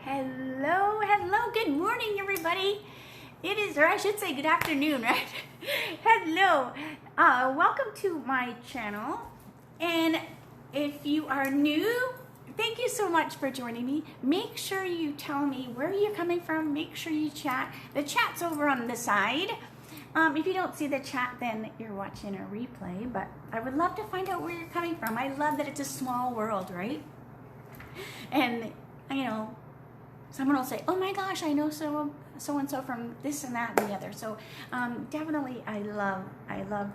Hello, hello, good morning everybody. It is, or I should say good afternoon, right? Hello, welcome to my channel. And if you are new, thank you so much for joining me. Make sure you tell me where you're coming from. Make sure you chat. The chat's over on the side. If you don't see the chat, then you're watching a replay, but I would love to find out where you're coming from. I love that it's a small world, right? And, you know, someone will say, oh my gosh, I know so-and-so from this and that and the other. So definitely I love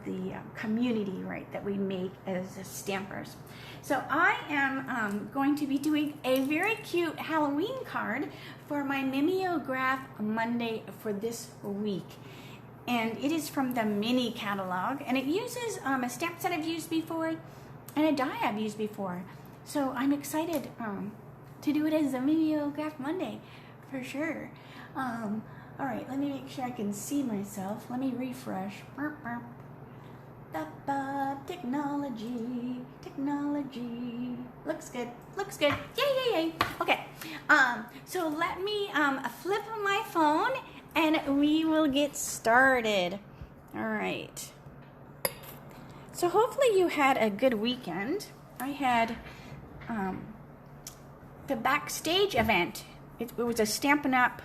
the community, right, that we make as stampers. So I am going to be doing a very cute Halloween card for my Mimeograph Monday for this week. And it is from the mini catalog, and it uses a stamp set I've used before and a die I've used before. So I'm excited to do it as a Mimeograph Monday for sure. All right, let me make sure I can see myself. Let me refresh. Technology. Looks good. Yay. Okay. So let me flip my phone and we will get started. All right. So hopefully you had a good weekend. I had the backstage event. It was a Stampin' Up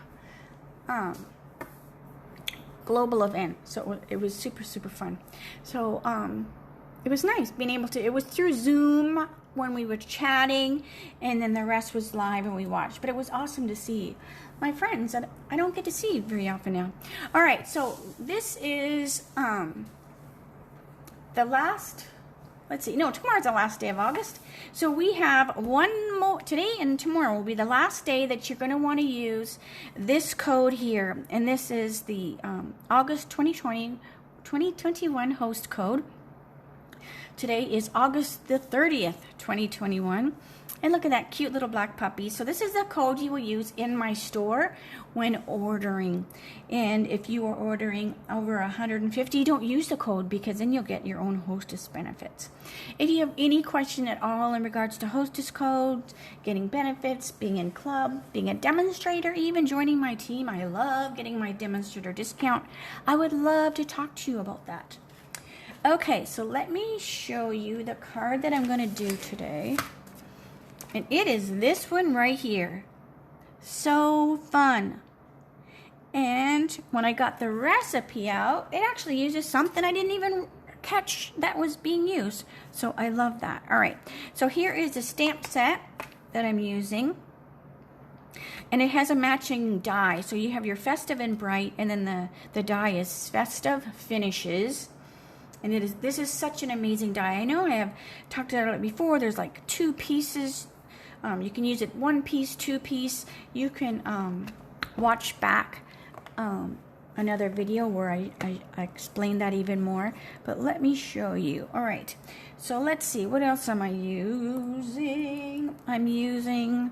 global event, so it was super fun. So it was nice being able to, it was through Zoom when we were chatting, and then the rest was live and we watched, but it was awesome to see my friends that I don't get to see very often now. All right, so this is the last, let's see, no, tomorrow's the last day of August. So we have one more, today and tomorrow will be the last day that you're going to want to use this code here. And this is the August 2021 host code. Today is August the 30th, 2021. And look at that cute little black puppy. So this is the code you will use in my store when ordering. And if you are ordering over 150, don't use the code because then you'll get your own hostess benefits. If you have any question at all in regards to hostess codes, getting benefits, being in club, being a demonstrator, even joining my team, I love getting my demonstrator discount. I would love to talk to you about that. Okay, so let me show you the card that I'm going to do today. And it is this one right here. So fun. And when I got the recipe out, it actually uses something I didn't even catch that was being used. So I love that. All right. So here is the stamp set that I'm using. And it has a matching die. So you have your Festive and Bright, and then the die is Festive Finishes. And this is such an amazing die. I know I have talked about it before. There's like 2 pieces. You can use it 1 piece, 2 piece. You can watch back another video where I explain that even more. But let me show you. All right. So let's see. What else am I using? I'm using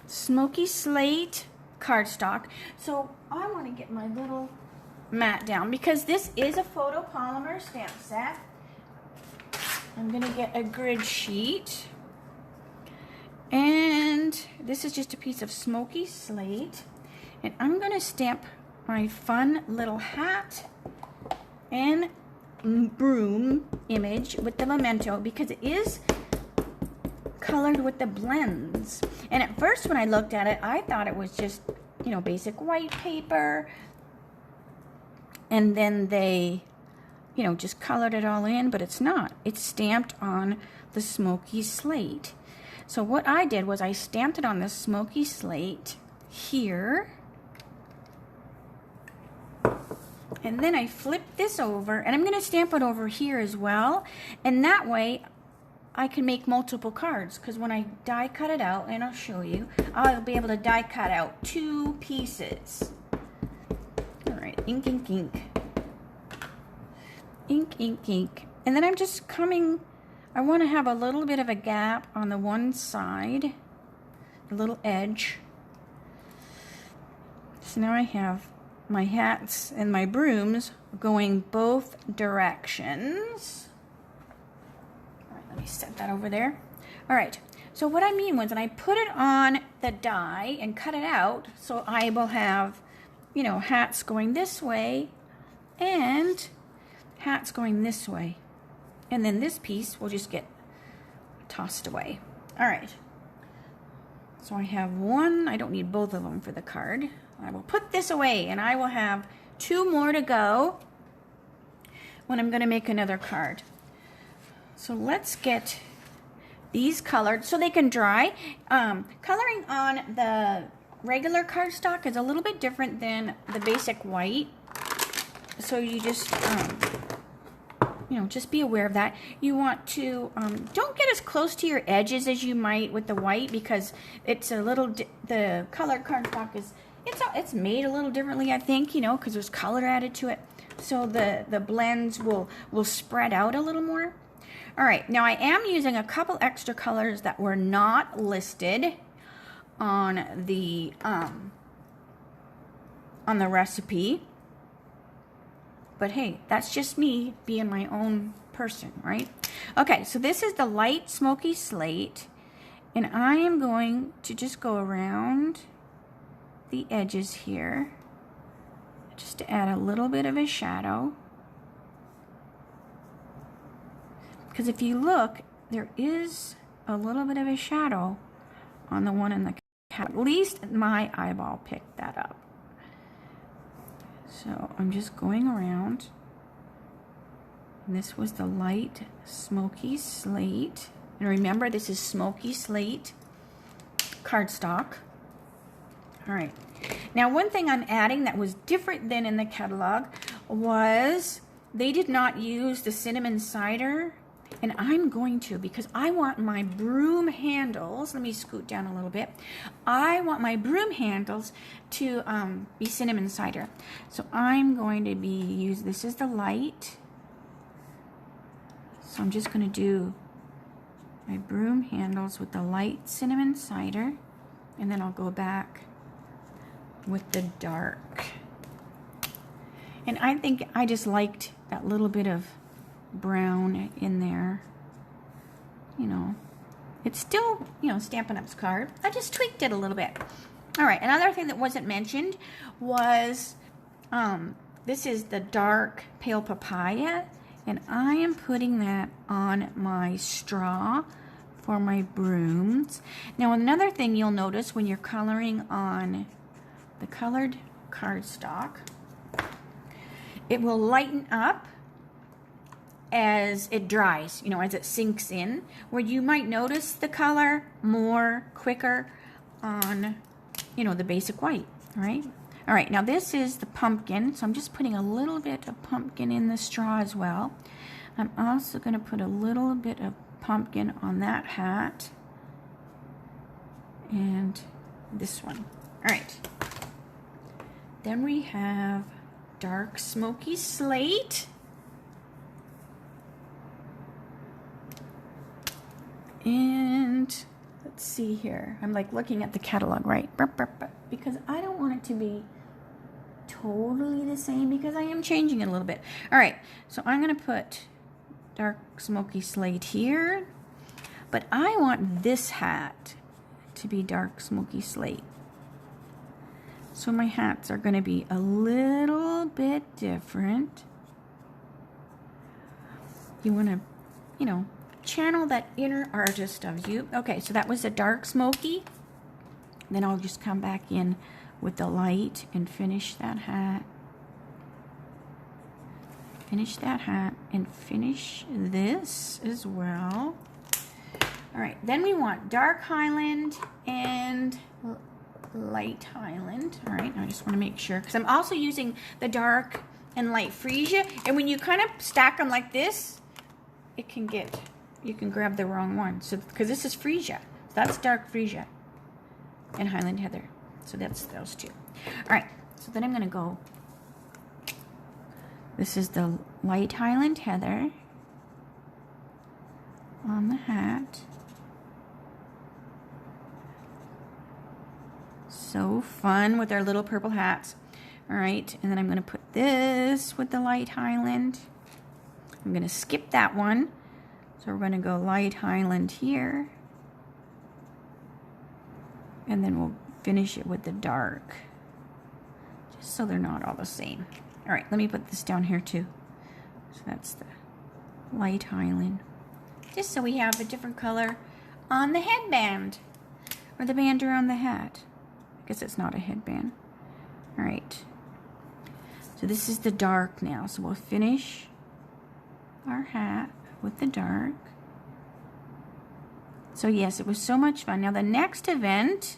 Smoky Slate cardstock. So I want to get my little mat down because this is a photopolymer stamp set. I'm going to get a grid sheet. And this is just a piece of Smoky Slate. And I'm going to stamp my fun little hat and broom image with the memento because it is colored with the blends. And at first when I looked at it, I thought it was just, you know, basic white paper. And then they, you know, just colored it all in, but it's not. It's stamped on the Smoky Slate. So what I did was I stamped it on the Smoky Slate here. And then I flipped this over, and I'm going to stamp it over here as well. And that way I can make multiple cards, because when I die cut it out, and I'll show you, I'll be able to die cut out 2 pieces. All right, ink. Ink. And then I'm just coming, I want to have a little bit of a gap on the one side, a little edge. So now I have my hats and my brooms going both directions. All right, let me set that over there. All right, So what I mean was, when I put it on the die and cut it out, so I will have, you know, hats going this way and hats going this way. And then this piece will just get tossed away. All right. So I have one. I don't need both of them for the card. I will put this away, and I will have 2 more to go when I'm going to make another card. So let's get these colored so they can dry. Coloring on the regular cardstock is a little bit different than the basic white. So you just, you know, just be aware of that. You want to, don't get as close to your edges as you might with the white, because it's a little, the colored cardstock is, it's made a little differently, I think, you know, because there's color added to it. So the blends will spread out a little more. All right, now I am using a couple extra colors that were not listed on the recipe. But hey, that's just me being my own person, right? Okay, so this is the light smoky slate, and I am going to just go around the edges here just to add a little bit of a shadow. Because if you look, there is a little bit of a shadow on the one in the cat. At least my eyeball picked that up. So I'm just going around. And this was the light smoky slate. And remember, this is smoky slate cardstock. All right. Now, one thing I'm adding that was different than in the catalog was they did not use the cinnamon cider. And I'm going to, because I want my broom handles, let me scoot down a little bit. I want my broom handles to be cinnamon cider. So I'm going to be this is the light. So I'm just going to do my broom handles with the light cinnamon cider. And then I'll go back with the dark. And I think I just liked that little bit of brown in there. You know, it's still, you know, Stampin' Up's card. I just tweaked it a little bit. All right, another thing that wasn't mentioned was this is the dark pale papaya, and I am putting that on my straw for my brooms. Now, another thing you'll notice when you're coloring on the colored cardstock, it will lighten up as it dries, you know, as it sinks in, where you might notice the color more quicker on, you know, the basic white, right? All right, now this is the pumpkin, so I'm just putting a little bit of pumpkin in the straw as well. I'm also going to put a little bit of pumpkin on that hat and this one. All right, then we have dark smoky slate. And let's see here. I'm like looking at the catalog, right? Because I don't want it to be totally the same, because I am changing it a little bit. All right, so I'm going to put dark smoky slate here, but I want this hat to be dark smoky slate. So my hats are going to be a little bit different. You want to, you know, channel that inner artist of you. Okay, so that was the dark smoky. Then I'll just come back in with the light and finish that hat. Finish that hat and finish this as well. All right, then we want dark Highland and light Highland. All right, I just want to make sure, because I'm also using the dark and light freesia, and when you kind of stack them like this, it can get, you can grab the wrong one. So, because this is freesia, so that's dark freesia and Highland Heather. So that's those two. All right, so then I'm going to go, this is the light Highland Heather on the hat. So fun with our little purple hats. All right, and then I'm going to put this with the light Highland. I'm going to skip that one. So we're going to go light Highland here. And then we'll finish it with the dark, just so they're not all the same. All right, let me put this down here too. So that's the light Highland. Just so we have a different color on the headband, or the band around the hat. I guess it's not a headband. All right. So this is the dark now. So we'll finish our hat with the dark. So yes, it was so much fun. Now the next event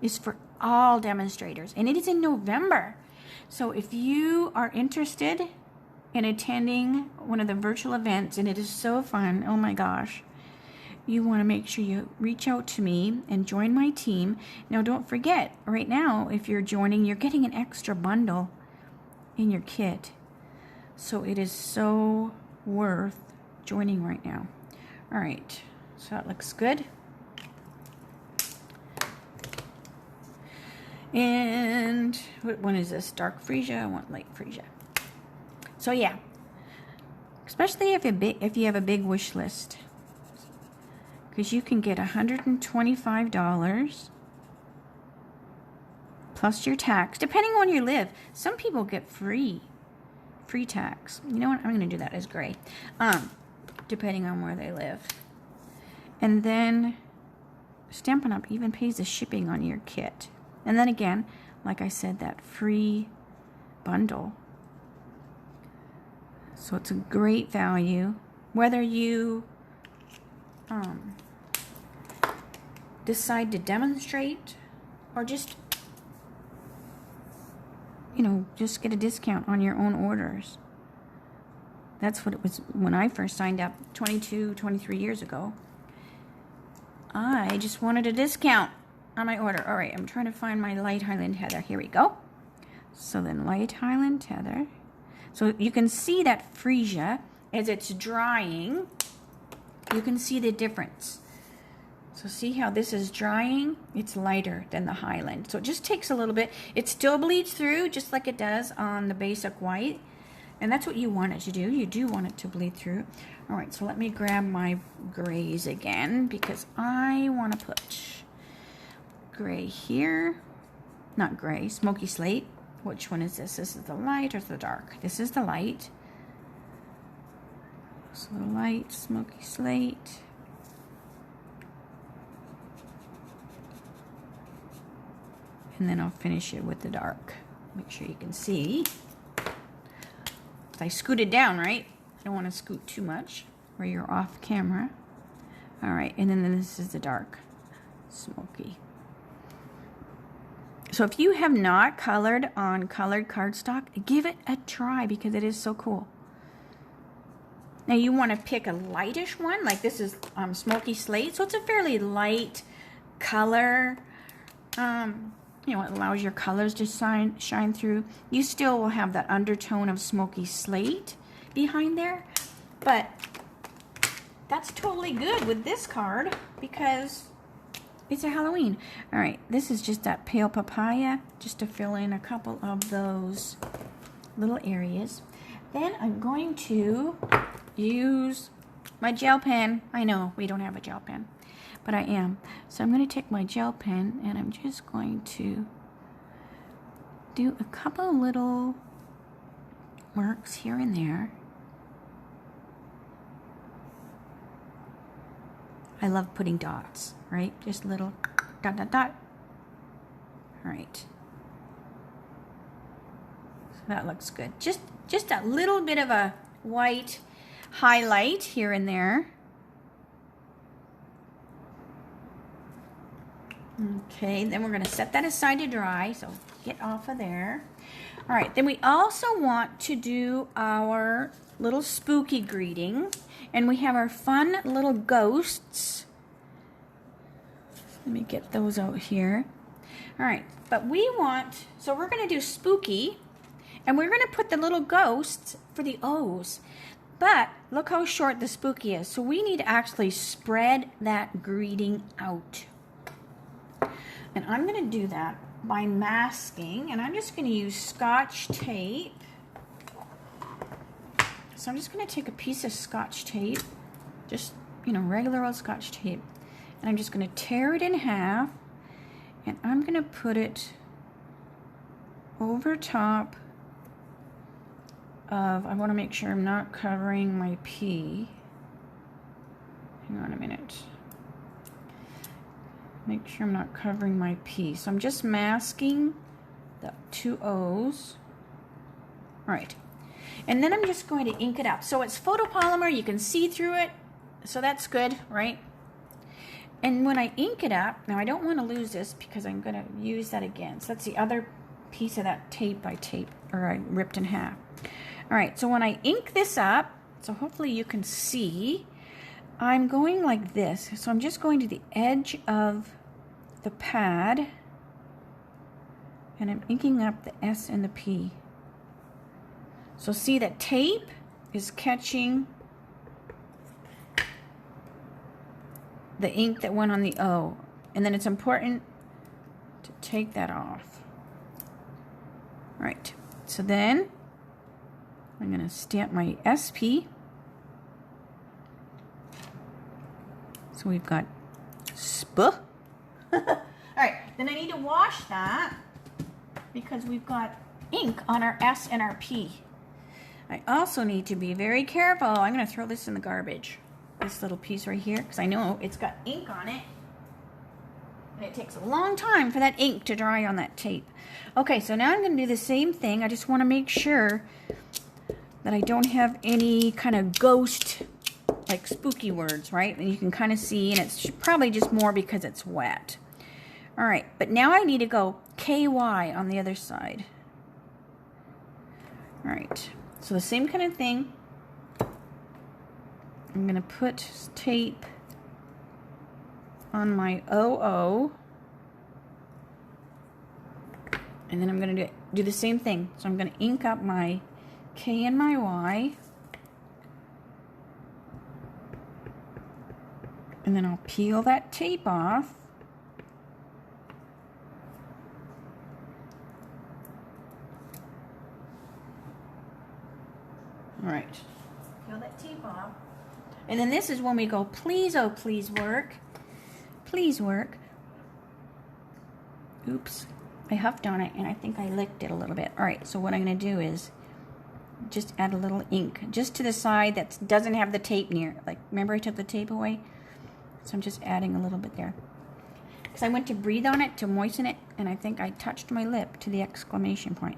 is for all demonstrators, and it is in November. So if you are interested in attending one of the virtual events, and it is so fun, oh my gosh, you want to make sure you reach out to me and join my team. Now don't forget, right now, if you're joining, you're getting an extra bundle in your kit. So it is so worth joining right now. All right, so that looks good. And what one is this? Dark freesia. I want light freesia. So yeah, especially if you have a big wish list, because you can get $125 plus your tax, depending on where you live. Some people get free tax. You know what? I'm going to do that as gray, depending on where they live. And then Stampin' Up! Even pays the shipping on your kit. And then again, like I said, that free bundle. So it's a great value. Whether you decide to demonstrate or just, you know, just get a discount on your own orders. That's what it was when I first signed up 23 years ago. I just wanted a discount on my order. All right, I'm trying to find my light Highland heather. Here we go. So then light Highland heather. So you can see that freesia as it's drying. You can see the difference. So see how this is drying? It's lighter than the Highland. So it just takes a little bit. It still bleeds through just like it does on the basic white. And that's what you want it to do. You do want it to bleed through. All right, so let me grab my grays again, because I want to put gray here. Not gray, smoky slate. Which one is this? This is the light or the dark? This is the light. So the light, smoky slate. And then I'll finish it with the dark. Make sure you can see. I scooted down, right? I don't want to scoot too much where you're off camera. All right, and then this is the dark, smoky. So if you have not colored on colored cardstock, give it a try, because it is so cool. Now you want to pick a lightish one, like this is smoky slate, so it's a fairly light color. You know, it allows your colors to shine through. You still will have that undertone of smoky slate behind there, but that's totally good with this card because it's a Halloween. All right, this is just that pale papaya, just to fill in a couple of those little areas. Then I'm going to use my gel pen. I know we don't have a gel pen, but I am. So I'm going to take my gel pen and I'm just going to do a couple little marks here and there. I love putting dots, right? Just little dot, dot, dot. All right. So that looks good. Just a little bit of a white highlight here and there. Okay, then we're going to set that aside to dry, so get off of there. All right, then we also want to do our little spooky greeting, and we have our fun little ghosts. Let me get those out here. All right, but we want, so we're going to do spooky, and we're going to put the little ghosts for the O's. But look how short the spooky is, so we need to actually spread that greeting out. And I'm going to do that by masking, and I'm just going to use Scotch tape. So I'm just going to take a piece of Scotch tape, just, you know, regular old Scotch tape, and I'm just going to tear it in half And I'm going to put it over top of, I want to make sure I'm not covering my P. Hang on a minute. Make sure I'm not covering my P. So I'm just masking the two O's. All right. And then I'm just going to ink it up. So it's photopolymer, you can see through it. So that's good, right? And when I ink it up, now I don't want to lose this because I'm going to use that again. So that's the other piece of that tape I ripped in half. All right, so when I ink this up, so hopefully you can see, I'm going like this. So I'm just going to the edge of the pad, and I'm inking up the S and the P. So see that tape is catching the ink that went on the O, and then it's important to take that off. All right, so then I'm going to stamp my SP. So we've got SP. All right, then I need to wash that because we've got ink on our S and our P. I also need to be very careful. I'm going to throw this in the garbage. This little piece right here, because I know it's got ink on it. And it takes a long time for that ink to dry on that tape. Okay, so now I'm going to do the same thing. I just want to make sure that I don't have any kind of ghost, like spooky words, right? And you can kind of see, and it's probably just more because it's wet. All right, but now I need to go KY on the other side. All right, so the same kind of thing. I'm going to put tape on my OO. And then I'm going to do the same thing. So I'm going to ink up my K and my Y. And then I'll peel that tape off. All right. Peel that tape off. And then this is when we go, please, oh, please work. Please work. Oops. I huffed on it and I think I licked it a little bit. All right, so what I'm going to do is just add a little ink just to the side that doesn't have the tape near. Like, remember I took the tape away? So I'm just adding a little bit there. Because I went to breathe on it to moisten it, and I think I touched my lip to the exclamation point.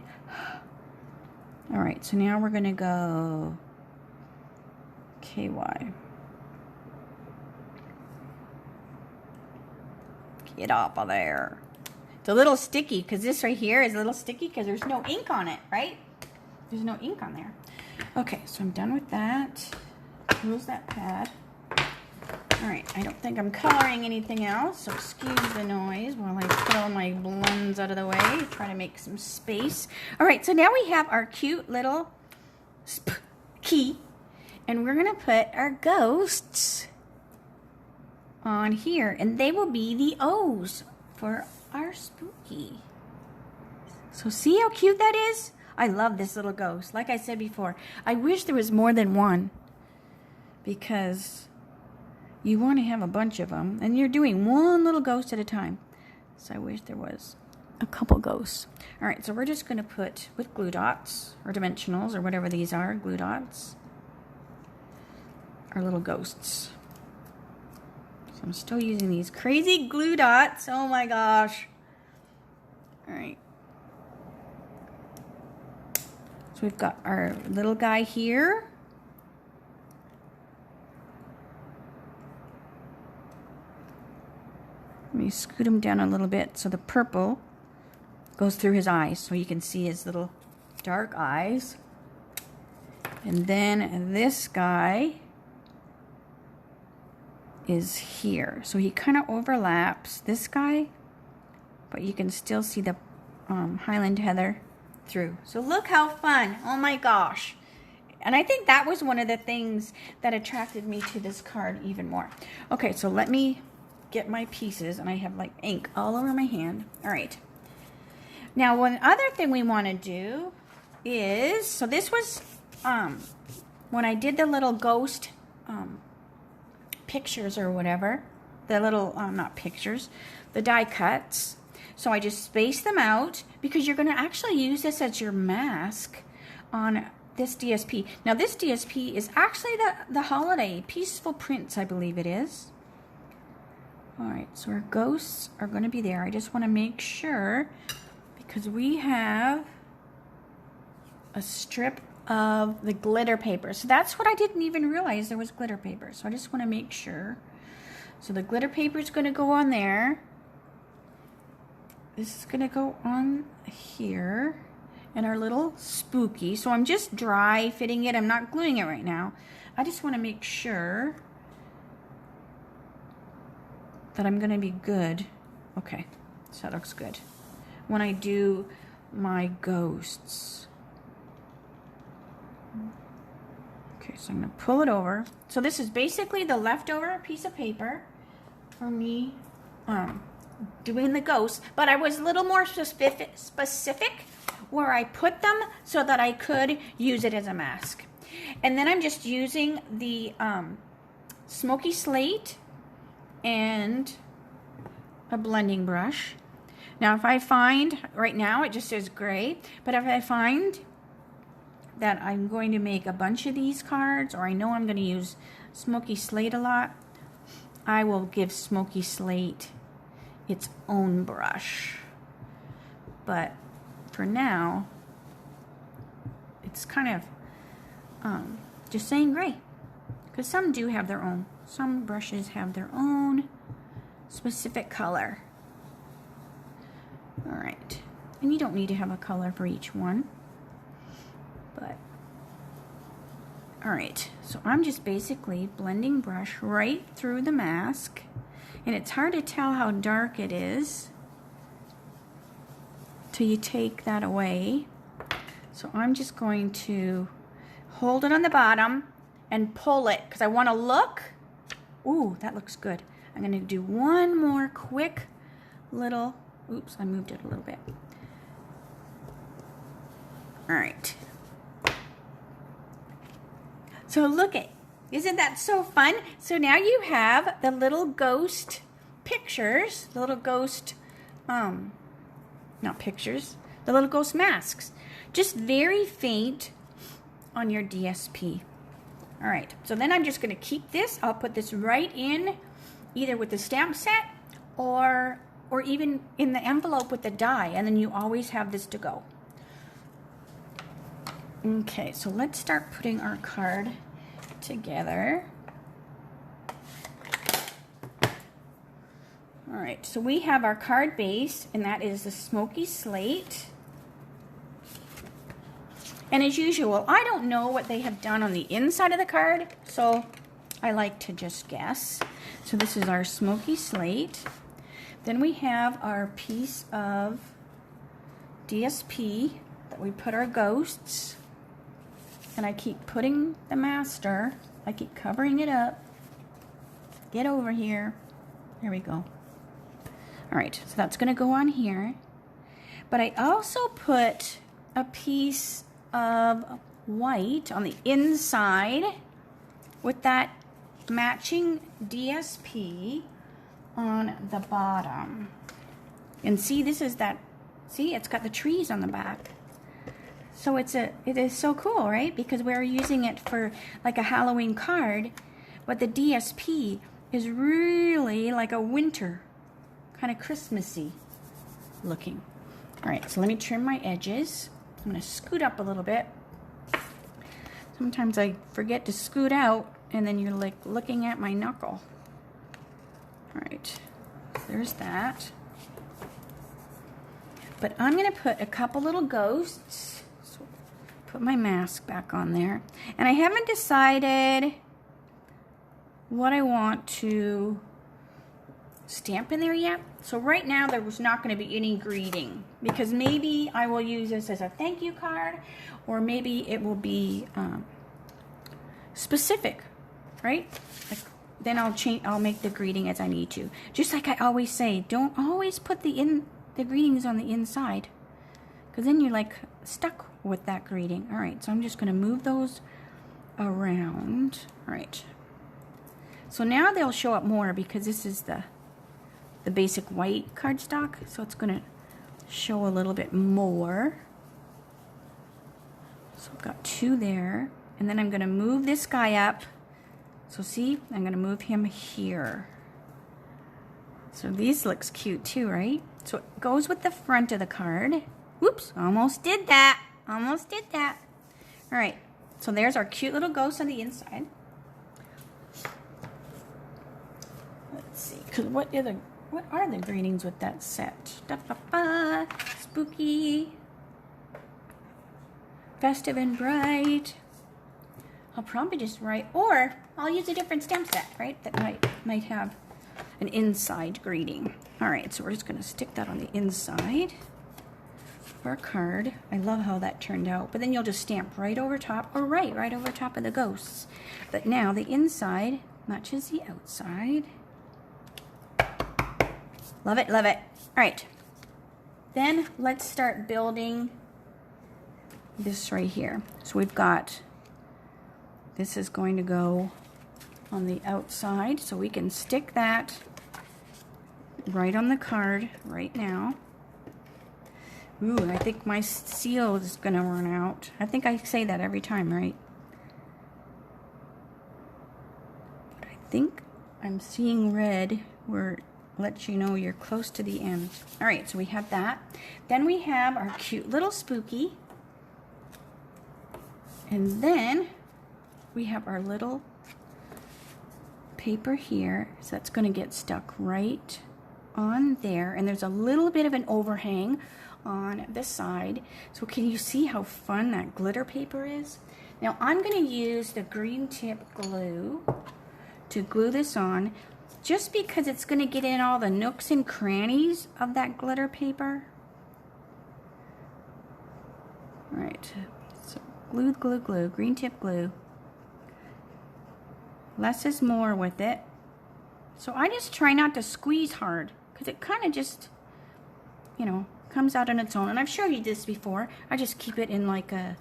All right, so now we're going to go KY. Get off of there. It's a little sticky because this right here is a little sticky because there's no ink on it, right? There's no ink on there. Okay, so I'm done with that. Close that pad. All right, I don't think I'm coloring anything else, so excuse the noise while I put all my blends out of the way, try to make some space. All right, so now we have our cute little key, and we're gonna put our ghosts on here, and they will be the O's for our spooky. So see how cute that is? I love this little ghost. Like I said before, I wish there was more than one, because you want to have a bunch of them, and you're doing one little ghost at a time. So I wish there was a couple ghosts. All right, so we're just going to put, with glue dots, or dimensionals, or whatever these are, glue dots, our little ghosts. So I'm still using these crazy glue dots. Oh my gosh. All right. So we've got our little guy here. Let me scoot him down a little bit so the purple goes through his eyes so you can see his little dark eyes. And then this guy is here. So he kind of overlaps this guy, but you can still see the Highland Heather through. So look how fun. Oh my gosh. And I think that was one of the things that attracted me to this card even more. Okay, so let me get my pieces, and I have like ink all over my hand. All right. Now, one other thing we want to do is, so this was when I did the little ghost pictures or whatever, the little, not pictures, the die cuts. So I just space them out because you're going to actually use this as your mask on this DSP. Now this DSP is actually the holiday Peaceful Prince, I believe it is. All right, so our ghosts are going to be there. I just want to make sure because we have a strip of the glitter paper. So that's what I didn't even realize there was glitter paper. So I just want to make sure. So the glitter paper is going to go on there. This is going to go on here. And our little spooky. So I'm just dry fitting it. I'm not gluing it right now. I just want to make sure that I'm going to be good. Okay, so that looks good. When I do my ghosts. Okay, so I'm going to pull it over. So this is basically the leftover piece of paper for me doing the ghosts. But I was a little more specific where I put them so that I could use it as a mask. And then I'm just using the smoky slate and a blending brush. Now if I find, right now it just says gray, but if I find that I'm going to make a bunch of these cards, or I know I'm going to use smoky slate a lot, I will give smoky slate its own brush. But for now, it's kind of just saying gray, because some do have their own. Some brushes have their own specific color. All right, and you don't need to have a color for each one, but all right. So I'm just basically blending brush right through the mask, and it's hard to tell how dark it is till you take that away. So I'm just going to hold it on the bottom and pull it because I want to look. Ooh, that looks good. I'm going to do one more quick little, oops, I moved it a little bit. All right. So look at, isn't that so fun? So now you have the little ghost pictures, the little ghost, not pictures, the little ghost masks. Just very faint on your DSP. All right, so then I'm just going to keep this. I'll put this right in, either with the stamp set or even in the envelope with the die, and then you always have this to go. Okay, so let's start putting our card together. All right, so we have our card base, and that is the smoky slate. And as usual, I don't know what they have done on the inside of the card, so I like to just guess. So this is our smoky slate. Then we have our piece of DSP that we put our ghosts. And I keep putting the master, I keep covering it up. Get over here. There we go. All right, so that's going to go on here. But I also put a piece of white on the inside with that matching DSP on the bottom. And see, this is that, see, it's got the trees on the back. So it is so cool, right? Because we're using it for like a Halloween card, but the DSP is really like a winter, kind of Christmassy looking. All right, so let me trim my edges. I'm going to scoot up a little bit. Sometimes I forget to scoot out, and then you're like looking at my knuckle. All right, there's that. But I'm going to put a couple little ghosts. So put my mask back on there. And I haven't decided what I want to stamp in there yet. So right now there was not going to be any greeting, because maybe I will use this as a thank you card, or maybe it will be specific, right? Like, then I'll make the greeting as I need to. Just like I always say, don't always put the greetings on the inside, because then you're like stuck with that greeting. All right, so I'm just going to move those around. All right. So now they'll show up more because this is the the basic white cardstock, so it's going to show a little bit more. So I've got 2 there, and then I'm going to move this guy up. So see, I'm going to move him here. So these looks cute too, right? So it goes with the front of the card. Whoops, almost did that. Almost did that. All right, so there's our cute little ghost on the inside. Let's see, because what are the greetings with that set? Da-ba-ba, spooky, festive and bright. I'll probably just write, or I'll use a different stamp set, right? That might have an inside greeting. All right, so we're just going to stick that on the inside of our card. I love how that turned out. But then you'll just stamp right over top, or right over top of the ghosts. But now the inside matches the outside. Love it, love it. All right, then let's start building this right here. So we've got, this is going to go on the outside, so we can stick that right on the card right now. Ooh, and I think my seal is going to run out. I think I say that every time, right? But I think I'm seeing red where it lets you know you're close to the end. All right, so we have that. Then we have our cute little spooky. And then we have our little paper here. So that's going to get stuck right on there. And there's a little bit of an overhang on this side. So can you see how fun that glitter paper is? Now I'm going to use the green tip glue to glue this on, just because it's going to get in all the nooks and crannies of that glitter paper. All right, so glue, glue, glue, green tip glue. Less is more with it. So I just try not to squeeze hard, because it kind of just, you know, comes out on its own. And I've showed you this before. I just keep it in like a,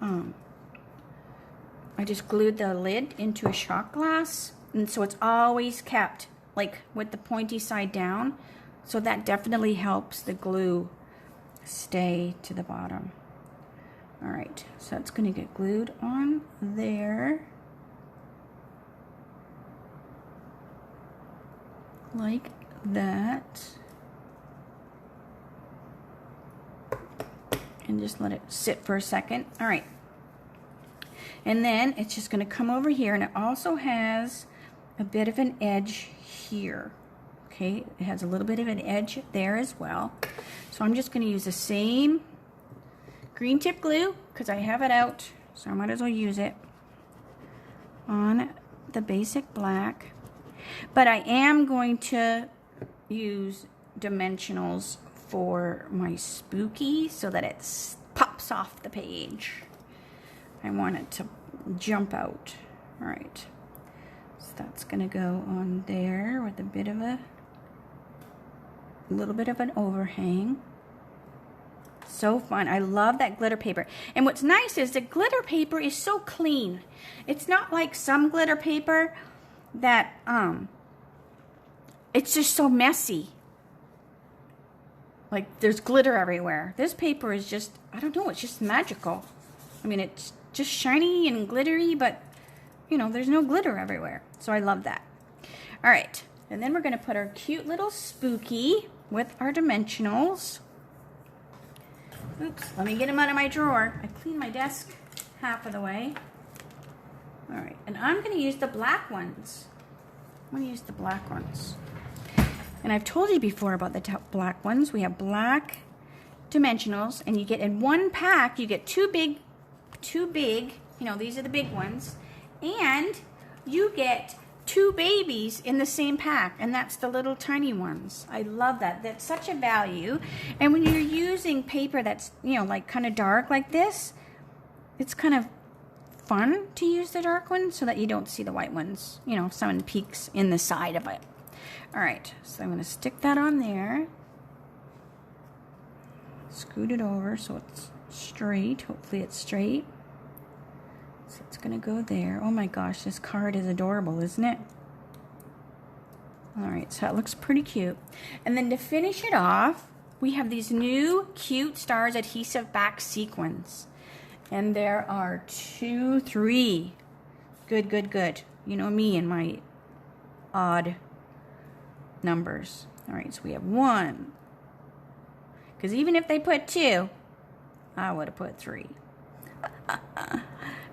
I just glued the lid into a shot glass, and so it's always kept like with the pointy side down. So that definitely helps the glue stay to the bottom. All right, so it's going to get glued on there. Like that. And just let it sit for a second. All right. And then it's just going to come over here, and it also has a bit of an edge here. Okay, it has a little bit of an edge there as well. So I'm just going to use the same green tip glue, because I have it out, so I might as well use it on the basic black. But I am going to use dimensionals for my spooky so that it pops off the page. I want it to jump out. All right, so that's going to go on there with a little bit of an overhang. So fun. I love that glitter paper. And what's nice is the glitter paper is so clean. It's not like some glitter paper that it's just so messy. Like there's glitter everywhere. This paper is just, I don't know, it's just magical. I mean, it's just shiny and glittery, but you know, there's no glitter everywhere. So I love that. All right, and then we're going to put our cute little spooky with our dimensionals. Oops, let me get them out of my drawer. I cleaned my desk half of the way. All right, and I'm going to use the black ones. I'm going to use the black ones. And I've told you before about the black ones. We have black dimensionals, and you get in one pack, you get two big, you know, these are the big ones, and you get two babies in the same pack, and that's the little tiny ones. I love that. That's such a value. And when you're using paper that's, you know, like kind of dark like this, it's kind of fun to use the dark ones so that you don't see the white ones, you know, if someone peeks in the side of it. All right, so I'm going to stick that on there. Scoot it over so it's straight. Hopefully it's straight. So it's going to go there. Oh my gosh, this card is adorable, isn't it? All right, so that looks pretty cute. And then to finish it off, we have these new cute stars adhesive back sequins. And there are 2, 3. Good, good, good. You know me and my odd numbers. All right, so we have 1. Because even if they put 2, I would have put 3. All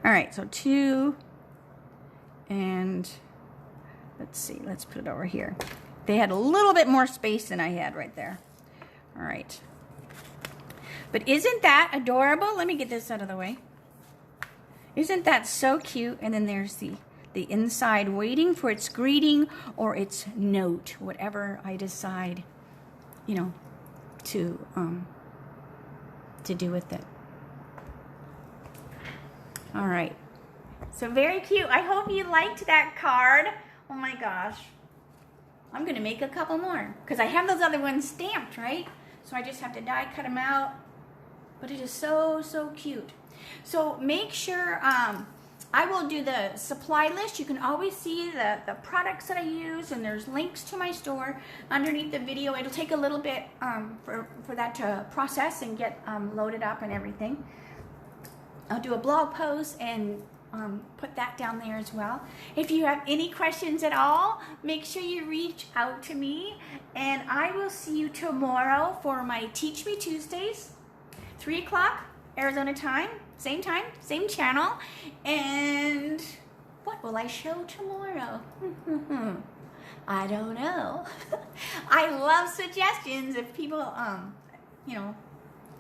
right, so 2. And let's see, let's put it over here. They had a little bit more space than I had right there. All right. But isn't that adorable? Let me get this out of the way. Isn't that so cute? And then there's the inside waiting for its greeting or its note, whatever I decide, you know, to do with it. All right. So very cute. I hope you liked that card. Oh my gosh. I'm going to make a couple more because I have those other ones stamped, right? So I just have to die cut them out. But it is so, so cute. So make sure, I will do the supply list. You can always see the products that I use, and there's links to my store underneath the video. It'll take a little bit for that to process and get loaded up and everything. I'll do a blog post and put that down there as well. If you have any questions at all, make sure you reach out to me, and I will see you tomorrow for my Teach Me Tuesdays, 3 o'clock Arizona time, same channel. And what will I show tomorrow? I don't know. I love suggestions. If people, you know,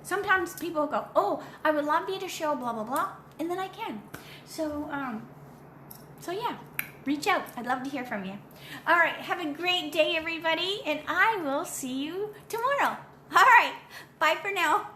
sometimes people go, oh, I would love you to show blah, blah, blah. And then I can. So yeah, reach out. I'd love to hear from you. All right, have a great day, everybody, and I will see you tomorrow. All right, bye for now.